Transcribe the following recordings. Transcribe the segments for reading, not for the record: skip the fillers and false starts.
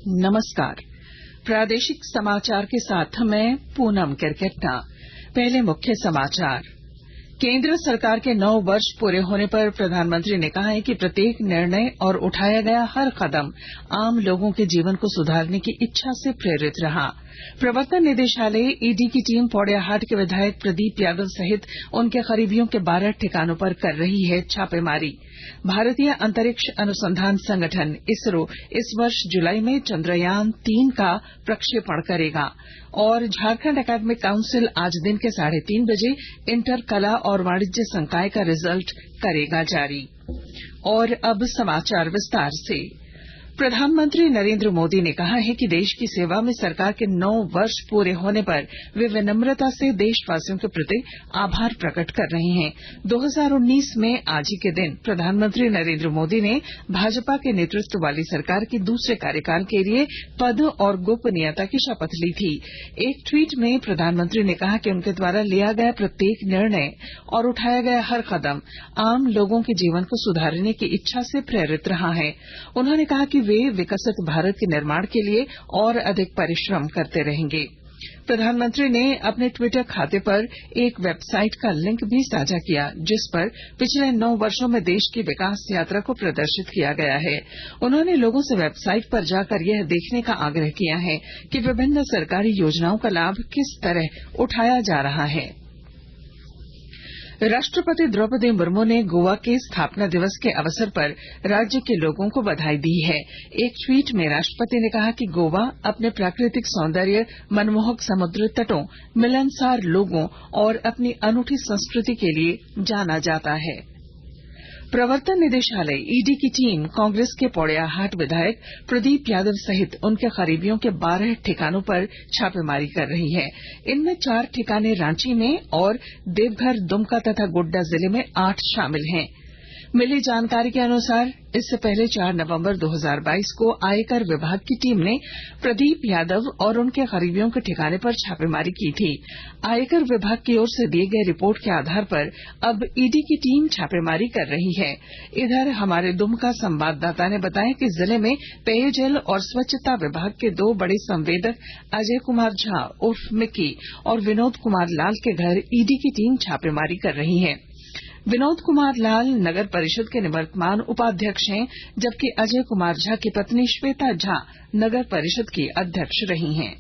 नमस्कार। प्रादेशिक समाचार के साथ मैं पूनम किरकेट्टा। पहले मुख्य समाचार। केंद्र सरकार के 9 वर्ष पूरे होने पर प्रधानमंत्री ने कहा है कि प्रत्येक निर्णय और उठाया गया हर कदम आम लोगों के जीवन को सुधारने की इच्छा से प्रेरित रहा। प्रवर्तन निदेशालय ईडी की टीम पोड़ैयाहाट के विधायक प्रदीप यादव सहित उनके करीबियों के 12 ठिकानों पर कर रही है छापेमारी। भारतीय अंतरिक्ष अनुसंधान संगठन इसरो इस वर्ष जुलाई में चंद्रयान 3 का प्रक्षेपण करेगा। और झारखंड एकेडमिक काउंसिल आज दिन के 3:30 बजे इंटर कला और वाणिज्य संकाय का रिजल्ट करेगा जारी। और अब समाचार विस्तार से। प्रधानमंत्री नरेंद्र मोदी ने कहा है कि देश की सेवा में सरकार के 9 वर्ष पूरे होने पर वे विनम्रता से देशवासियों के प्रति आभार प्रकट कर रहे हैं। 2019 में आज ही के दिन प्रधानमंत्री नरेंद्र मोदी ने भाजपा के नेतृत्व वाली सरकार के दूसरे कार्यकाल के लिए पद और गोपनीयता की शपथ ली थी। एक ट्वीट में प्रधानमंत्री ने कहा कि उनके द्वारा लिया गया प्रत्येक निर्णय और उठाया गया हर कदम आम लोगों के जीवन को सुधारने की इच्छा से प्रेरित रहा है। उन्होंने कहा कि वे विकसित भारत के निर्माण के लिए और अधिक परिश्रम करते रहेंगे। प्रधानमंत्री ने अपने ट्विटर खाते पर एक वेबसाइट का लिंक भी साझा किया, जिस पर पिछले 9 वर्षों में देश की विकास यात्रा को प्रदर्शित किया गया है। उन्होंने लोगों से वेबसाइट पर जाकर यह देखने का आग्रह किया है कि विभिन्न सरकारी योजनाओं का लाभ किस तरह उठाया जा रहा है। राष्ट्रपति द्रौपदी मुर्मू ने गोवा के स्थापना दिवस के अवसर पर राज्य के लोगों को बधाई दी है। एक ट्वीट में राष्ट्रपति ने कहा कि गोवा अपने प्राकृतिक सौंदर्य, मनमोहक समुद्र तटों, मिलनसार लोगों और अपनी अनूठी संस्कृति के लिए जाना जाता है। प्रवर्तन निदेशालय ईडी की टीम कांग्रेस के पोड़ैयाहाट विधायक प्रदीप यादव सहित उनके करीबियों के 12 ठिकानों पर छापेमारी कर रही है। इनमें 4 ठिकाने रांची में और देवघर, दुमका तथा गोड्डा जिले में 8 शामिल हैं। मिली जानकारी के अनुसार इससे पहले 4 नवंबर 2022 को आयकर विभाग की टीम ने प्रदीप यादव और उनके करीबियों के ठिकाने पर छापेमारी की थी। आयकर विभाग की ओर से दिए गए रिपोर्ट के आधार पर अब ईडी की टीम छापेमारी कर रही है। इधर हमारे दुमका संवाददाता ने बताया कि जिले में पेयजल और स्वच्छता विभाग के 2 बड़े संवेदक अजय कुमार झा उर्फ मिक्की और विनोद कुमार लाल के घर ईडी की टीम छापेमारी कर रही है। विनोद कुमार लाल नगर परिषद के निवर्तमान उपाध्यक्ष हैं, जबकि अजय कुमार झा की पत्नी श्वेता झा नगर परिषद की अध्यक्ष रही हैं।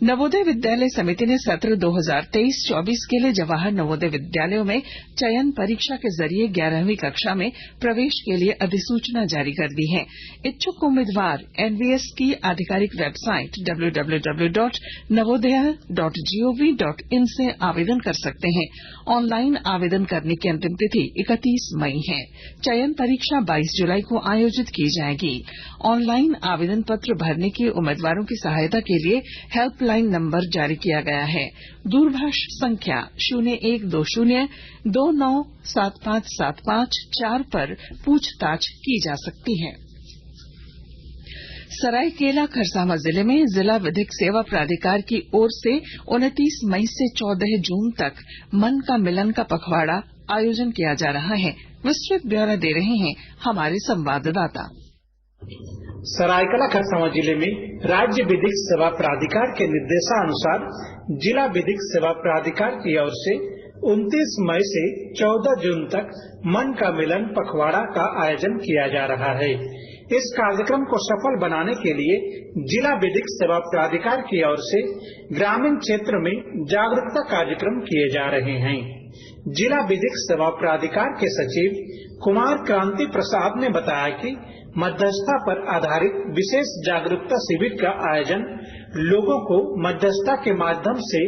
नवोदय विद्यालय समिति ने सत्र 2023-24 के लिए जवाहर नवोदय विद्यालयों में चयन परीक्षा के जरिए 11वीं कक्षा में प्रवेश के लिए अधिसूचना जारी कर दी है। इच्छुक उम्मीदवार एनवीएस की आधिकारिक वेबसाइट www.navodaya.gov.in से आवेदन कर सकते हैं। ऑनलाइन आवेदन करने की अंतिम तिथि 31 मई है। चयन परीक्षा 22 जुलाई को आयोजित की जाएगी। ऑनलाइन आवेदन पत्र भरने के उम्मीदवारों की सहायता के लिए हेल्पलाइन नंबर जारी किया गया है। दूरभाष संख्या 0120297575 पर पूछताछ की जा सकती है। सरायकेला खरसावां जिले में जिला विधिक सेवा प्राधिकार की ओर से 29 मई से 14 जून तक मन का मिलन का पखवाड़ा आयोजन किया जा रहा है। विस्तृत ब्यौरा दे रहे हैं हमारे संवाददाता। सरायकेला खरसावां जिले में राज्य विधिक सेवा प्राधिकार के निर्देशानुसार जिला विधिक सेवा प्राधिकार की ओर से 29 मई से 14 जून तक मन का मिलन पखवाड़ा का आयोजन किया जा रहा है। इस कार्यक्रम को सफल बनाने के लिए जिला विधिक सेवा प्राधिकार की ओर से ग्रामीण क्षेत्र में जागरूकता कार्यक्रम किए जा रहे हैं। जिला विधिक सेवा प्राधिकार के सचिव कुमार क्रांति प्रसाद ने बताया कि मध्यस्थता पर आधारित विशेष जागरूकता शिविर का आयोजन लोगों को मध्यस्थता के माध्यम से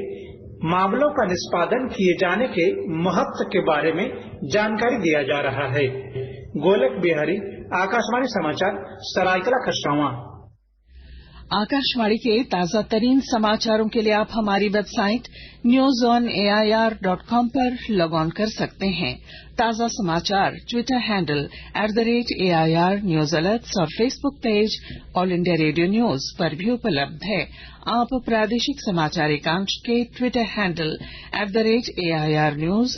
मामलों का निष्पादन किए जाने के महत्व के बारे में जानकारी दिया जा रहा है। गोलक बिहारी, आकाशवाणी समाचार, सरायकेला खरसावां। आकाशवाणी के ताजा तरीन समाचारों के लिए आप हमारी वेबसाइट newsonair.com पर लॉग ऑन कर सकते हैं। ताजा समाचार Twitter handle @AIR news alerts और Facebook page All India Radio news पर भी उपलब्ध है। आप प्रादेशिक समाचार एकांश के Twitter handle @AIR news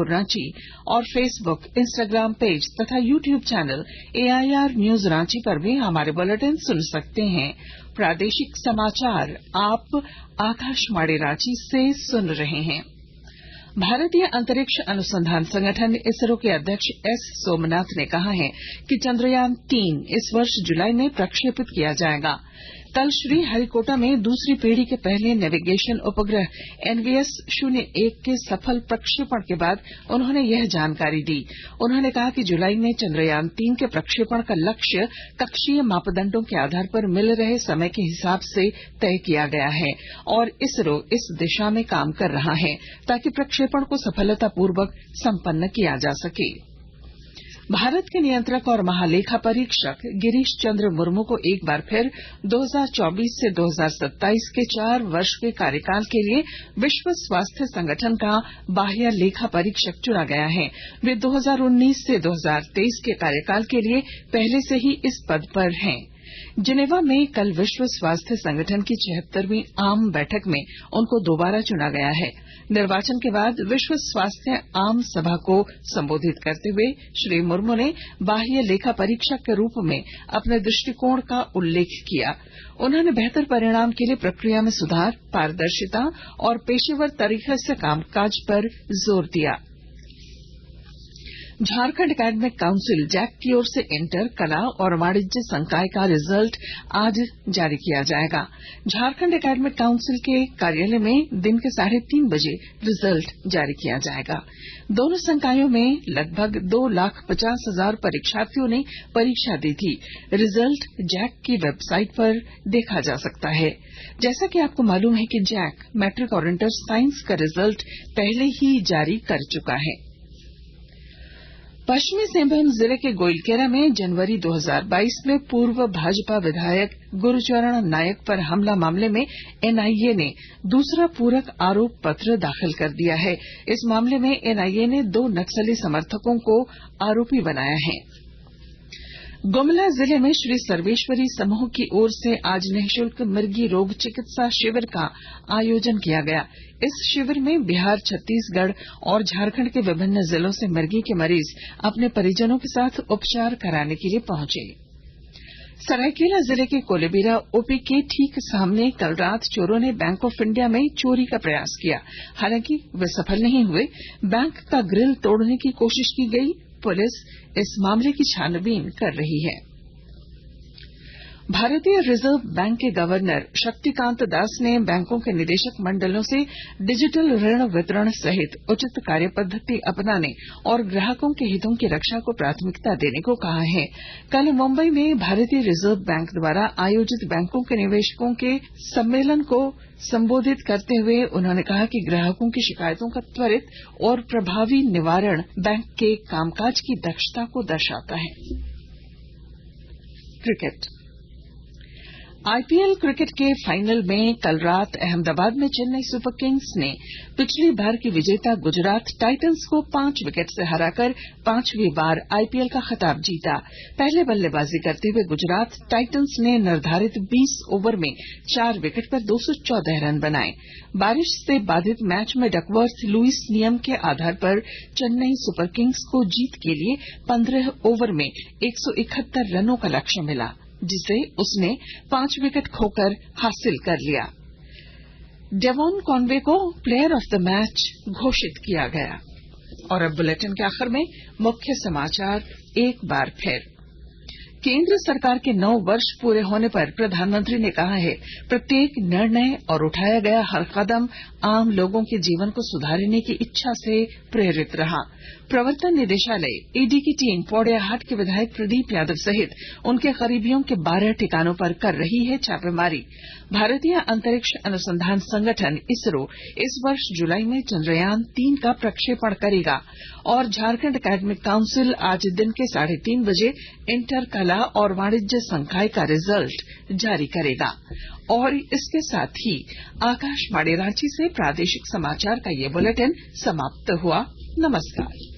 _Ranchi और फेसबुक, इंस्टाग्राम पेज तथा YouTube channel AIR news Ranchi पर भी हमारे बुलेटिन सुन सकते हैं। प्रादेशिक समाचार आप आकाशवाणी रांची से सुन रहे हैं। भारतीय अंतरिक्ष अनुसंधान संगठन इसरो के अध्यक्ष एस सोमनाथ ने कहा है कि चंद्रयान 3 इस वर्ष जुलाई में प्रक्षेपित किया जाएगा। कल श्रीहरिकोटा में दूसरी पीढ़ी के पहले नेविगेशन उपग्रह NVS-01 के सफल प्रक्षेपण के बाद उन्होंने यह जानकारी दी। उन्होंने कहा कि जुलाई में चंद्रयान 3 के प्रक्षेपण का लक्ष्य कक्षीय मापदंडों के आधार पर मिल रहे समय के हिसाब से तय किया गया है और इसरो इस दिशा में काम कर रहा है ताकि प्रक्षेपण को सफलतापूर्वक संपन्न किया जा सके। भारत के नियंत्रक और महालेखा परीक्षक गिरीश चंद्र मुर्मू को एक बार फिर 2024 से 2027 के 4 वर्ष के कार्यकाल के लिए विश्व स्वास्थ्य संगठन का बाह्य लेखा परीक्षक चुना गया है। वे 2019 से 2023 के कार्यकाल के लिए पहले से ही इस पद पर हैं। जिनेवा में कल विश्व स्वास्थ्य संगठन की 76वीं आम बैठक में उनको दोबारा चुना गया है। निर्वाचन के बाद विश्व स्वास्थ्य आम सभा को संबोधित करते हुए श्री मुर्मू ने बाह्य लेखा परीक्षक के रूप में अपने दृष्टिकोण का उल्लेख किया। उन्होंने बेहतर परिणाम के लिए प्रक्रिया में सुधार, पारदर्शिता और पेशेवर तरीके से कामकाज पर जोर दिया। झारखंड एकेडमिक काउंसिल जैक की ओर से इंटर, कला और वाणिज्य संकाय का रिजल्ट आज जारी किया जाएगा। झारखंड एकेडमिक काउंसिल के कार्यालय में दिन के 3:30 बजे रिजल्ट जारी किया जाएगा। दोनों संकायों में लगभग 2,50,000 परीक्षार्थियों ने परीक्षा दी थी। रिजल्ट जैक की वेबसाइट पर देखा जा सकता है। जैसा कि आपको मालूम है कि जैक मैट्रिक और इंटर साइंस का रिजल्ट पहले ही जारी कर चुका है। पश्चिमी सिंहभूम जिले के गोइलकेरा में जनवरी 2022 में पूर्व भाजपा विधायक गुरुचरण नायक पर हमला मामले में NIA ने दूसरा पूरक आरोप पत्र दाखिल कर दिया है। इस मामले में NIA ने 2 नक्सली समर्थकों को आरोपी बनाया है। गुमला जिले में श्री सर्वेश्वरी समूह की ओर से आज निःशुल्क मिर्गी रोग चिकित्सा शिविर का आयोजन किया गया। इस शिविर में बिहार, छत्तीसगढ़ और झारखंड के विभिन्न जिलों से मिर्गी के मरीज अपने परिजनों के साथ उपचार कराने के लिए पहुंचे। सरायकेला जिले के कोलेबिरा ओपी के ठीक सामने कल रात चोरों ने बैंक ऑफ इंडिया में चोरी का प्रयास किया। हालांकि वे सफल नहीं हुए। बैंक का ग्रिल तोड़ने की कोशिश की गई। पुलिस इस मामले की छानबीन कर रही है। भारतीय रिजर्व बैंक के गवर्नर शक्तिकांत दास ने बैंकों के निदेशक मंडलों से डिजिटल ऋण वितरण सहित उचित कार्य पद्धति अपनाने और ग्राहकों के हितों की रक्षा को प्राथमिकता देने को कहा है। कल मुंबई में भारतीय रिजर्व बैंक द्वारा आयोजित बैंकों के निवेशकों के सम्मेलन को संबोधित करते हुए उन्होंने कहा कि ग्राहकों की शिकायतों का त्वरित और प्रभावी निवारण बैंक के कामकाज की दक्षता को दर्शाता है। क्रिकेट IPL क्रिकेट के फाइनल में कल रात अहमदाबाद में चेन्नई सुपर किंग्स ने पिछली बार की विजेता गुजरात टाइटंस को 5 विकेट से हराकर 5वीं बार IPL का खिताब जीता। पहले बल्लेबाजी करते हुए गुजरात टाइटंस ने निर्धारित 20 ओवर में 4 विकेट पर 214 रन बनाए। बारिश से बाधित मैच में डकवर्थ लुईस नियम के आधार पर चेन्नई सुपर किंग्स को जीत के लिए 15 ओवर में 171 रनों का लक्ष्य मिला, जिसे उसने 5 विकेट खोकर हासिल कर लिया। डेवॉन कॉनवे को प्लेयर ऑफ द मैच घोषित किया गया। और अब बुलेटिन के आखिर में मुख्य समाचार एक बार फिर। केंद्र सरकार के 9 वर्ष पूरे होने पर प्रधानमंत्री ने कहा है, प्रत्येक निर्णय और उठाया गया हर कदम आम लोगों के जीवन को सुधारने की इच्छा से प्रेरित रहा। प्रवर्तन निदेशालय ईडी की टीम पौड़ियाहाट के विधायक प्रदीप यादव सहित उनके करीबियों के 12 ठिकानों पर कर रही है छापेमारी। भारतीय अंतरिक्ष अनुसंधान संगठन इसरो इस वर्ष जुलाई में चंद्रयान 3 का प्रक्षेपण करेगा। और झारखंड एकेडमिक काउंसिल आज दिन के 3:30 बजे इंटर, कला और वाणिज्य संकाय का रिजल्ट जारी करेगा। और इसके साथ ही आकाशवाणी रांची से प्रादेशिक समाचार का ये बुलेटिन समाप्त हुआ। नमस्कार।